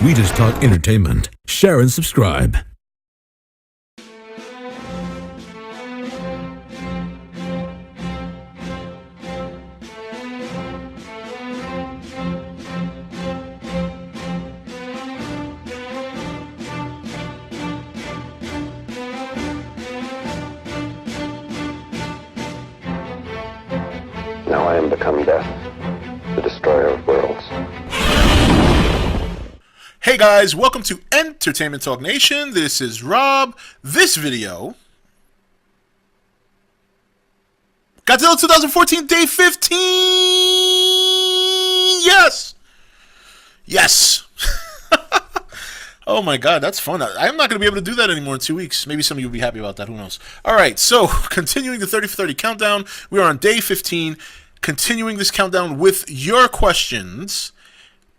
We just talk entertainment. Share and subscribe. Now I am become death, the destroyer of worlds. Hey guys, welcome to Entertainment Talk Nation. This is Rob. This video, Godzilla 2014 Day 15! Yes! Yes! Oh my god, that's fun. I'm not going to be able to do that anymore in 2 weeks. Maybe some of you will be happy about that, who knows. Alright, so continuing the 30 for 30 countdown, we are on Day 15, continuing this countdown with your questions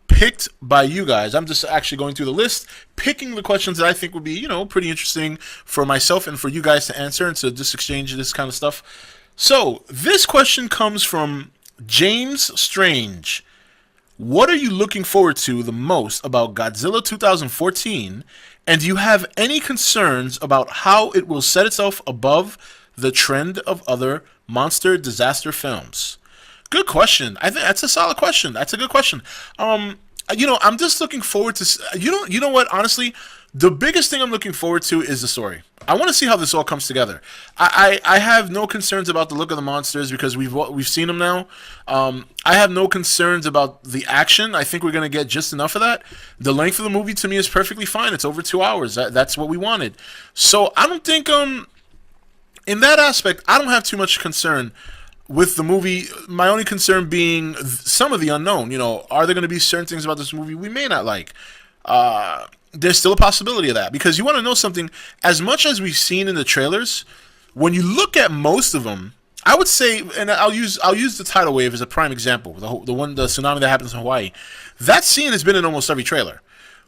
picked by you guys. I'm just actually going through the list, picking the questions that I think would be, pretty interesting for myself and for you guys to answer and to just exchange this kind of stuff. So, this question comes from James Strange. What are you looking forward to the most about Godzilla 2014, and do you have any concerns about how it will set itself above the trend of other monster disaster films? Good question. I think that's a solid question. That's a good question. I'm just looking forward to, you know what, honestly, the biggest thing I'm looking forward to is the story. I want to see how this all comes together. I have no concerns about the look of the monsters because we've seen them now. I have no concerns about the action. I think we're going to get just enough of that. The length of the movie to me is perfectly fine. It's over 2 hours. That's what we wanted. So I don't think, in that aspect, I don't have too much concern with the movie. My only concern being some of the unknown. Are there going to be certain things about this movie we may not like? There's still a possibility of that, because you want to know something. As much as we've seen in the trailers, when you look at most of them, I would say, and I'll use the tidal wave as a prime example, the tsunami that happens in Hawaii. That scene has been in almost every trailer.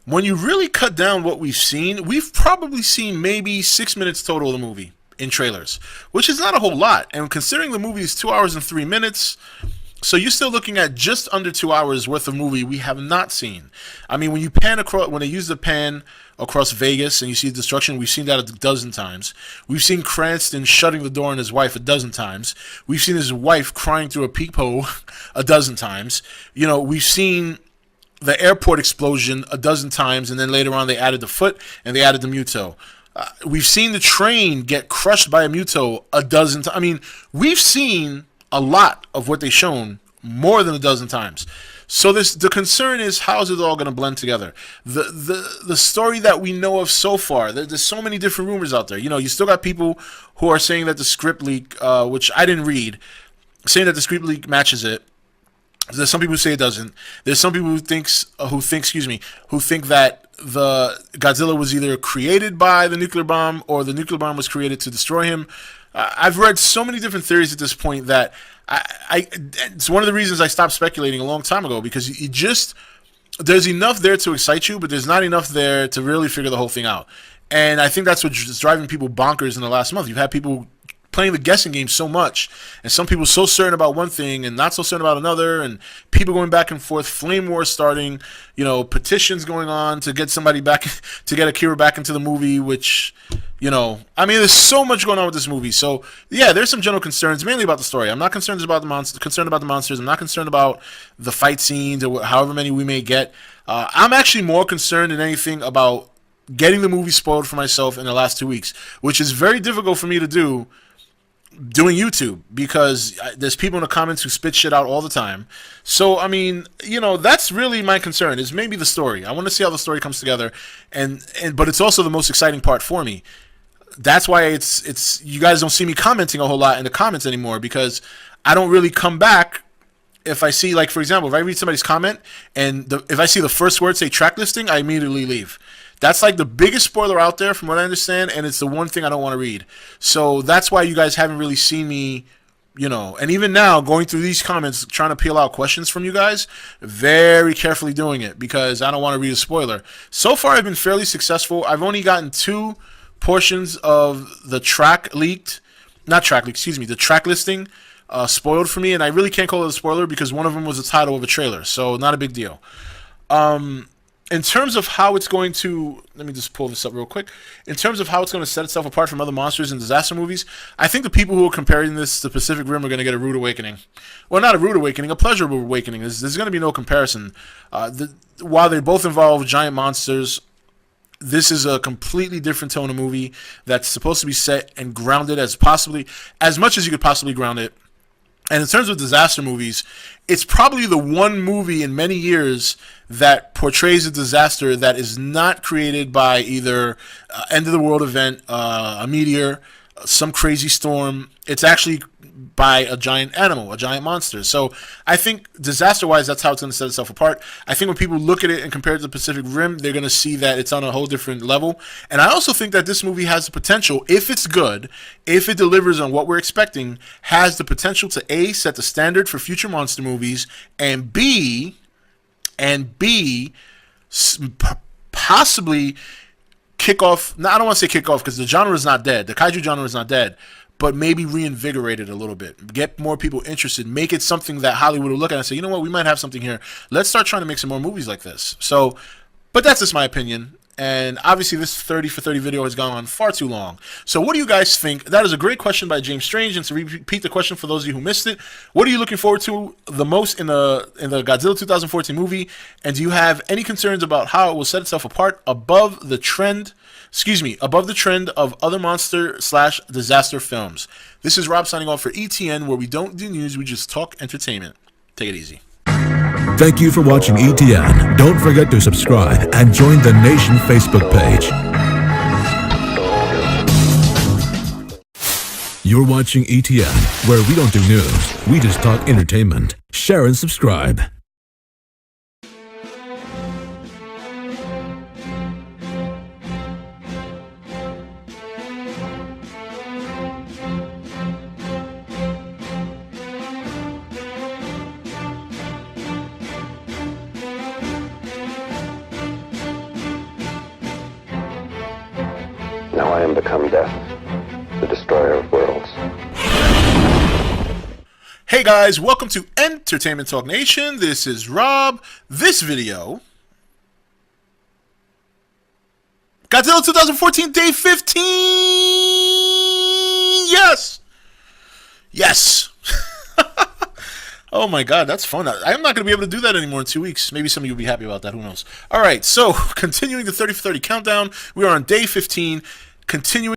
When you really cut down what we've seen, we've probably seen maybe 6 minutes total of the movie in trailers, which is not a whole lot. And considering the movie is 2 hours and 3 minutes, so you're still looking at just under 2 hours worth of movie we have not seen. I mean, when you pan across, when they use the pan across Vegas and you see destruction, we've seen that a dozen times. We've seen Cranston shutting the door on his wife a dozen times. We've seen his wife crying through a peephole a dozen times. We've seen the airport explosion a dozen times, and then later on they added the foot and they added the Muto. We've seen the train get crushed by a Muto a dozen times. I mean, we've seen a lot of what they've shown more than a dozen times. So the concern is, how's it all going to blend together? The story that we know of so far, there's so many different rumors out there. You still got people who are saying that the script leak, which I didn't read, saying that the script leak matches it. There's some people who say it doesn't. There's some people who think that the Godzilla was either created by the nuclear bomb or the nuclear bomb was created to destroy him. I've read so many different theories at this point that it's one of the reasons I stopped speculating a long time ago, because there's enough there to excite you, but there's not enough there to really figure the whole thing out. And I think that's what's driving people bonkers in the last month. You've had people playing the guessing game so much, and some people so certain about one thing and not so certain about another, and people going back and forth, flame wars starting, petitions going on to get somebody back, to get Akira back into the movie, which, I mean, there's so much going on with this movie. So yeah, there's some general concerns, mainly about the story. I'm not concerned about the monsters. I'm not concerned about the fight scenes or however many we may get. I'm actually more concerned than anything about getting the movie spoiled for myself in the last 2 weeks, which is very difficult for me to do doing YouTube, because there's people in the comments who spit shit out all the time. So I mean, that's really my concern, is maybe the story. I want to see how the story comes together, but it's also the most exciting part for me. That's why it's you guys don't see me commenting a whole lot in the comments anymore, because I don't really come back. If I see, like, for example, if I read somebody's comment and if I see the first word say track listing, I immediately leave. That's like the biggest spoiler out there from what I understand, and it's the one thing I don't want to read. So that's why you guys haven't really seen me, and even now, going through these comments, trying to peel out questions from you guys, very carefully doing it, because I don't want to read a spoiler. So far, I've been fairly successful. I've only gotten 2 portions of the track listing spoiled for me, and I really can't call it a spoiler because one of them was the title of a trailer, so not a big deal. in terms of how it's going to, let me just pull this up real quick. In terms of how it's going to set itself apart from other monsters and disaster movies, I think the people who are comparing this to Pacific Rim are going to get a rude awakening. Well, not a rude awakening, a pleasurable awakening. There's going to be no comparison. While they both involve giant monsters, this is a completely different tone of movie that's supposed to be set and grounded as much as you could possibly ground it. And in terms of disaster movies, it's probably the one movie in many years that portrays a disaster that is not created by either end of the world event, a meteor, some crazy storm. It's actually by a giant animal, a giant monster. So I think disaster-wise, that's how it's going to set itself apart. I think when people look at it and compare it to the Pacific Rim, they're going to see that it's on a whole different level. And I also think that this movie has the potential, if it's good, if it delivers on what we're expecting, has the potential to A, set the standard for future monster movies, and B, possibly kick off. Now, I don't want to say kick off because the genre is not dead. The kaiju genre is not dead. But maybe reinvigorate it a little bit. Get more people interested. Make it something that Hollywood will look at and say, you know what, we might have something here. Let's start trying to make some more movies like this. So, but that's just my opinion. And obviously this 30 for 30 video has gone on far too long. So what do you guys think? That is a great question by James Strange. And to repeat the question for those of you who missed it, what are you looking forward to the most in the Godzilla 2014 movie? And do you have any concerns about how it will set itself apart above the trend of other monster/disaster films? This is Rob signing off for ETN, where we don't do news, we just talk entertainment. Take it easy. Thank you for watching ETN. Don't forget to subscribe and join the Nation Facebook page. You're watching ETN, where we don't do news, we just talk entertainment. Share and subscribe. Now I am become death, the destroyer of worlds. Hey guys, welcome to Entertainment Talk Nation. This is Rob. This video, Godzilla 2014 Day 15! Yes! Oh my god, that's fun. I'm not going to be able to do that anymore in 2 weeks. Maybe some of you will be happy about that. Who knows? Alright, so continuing the 30 for 30 countdown. We are on day 15. Continuing.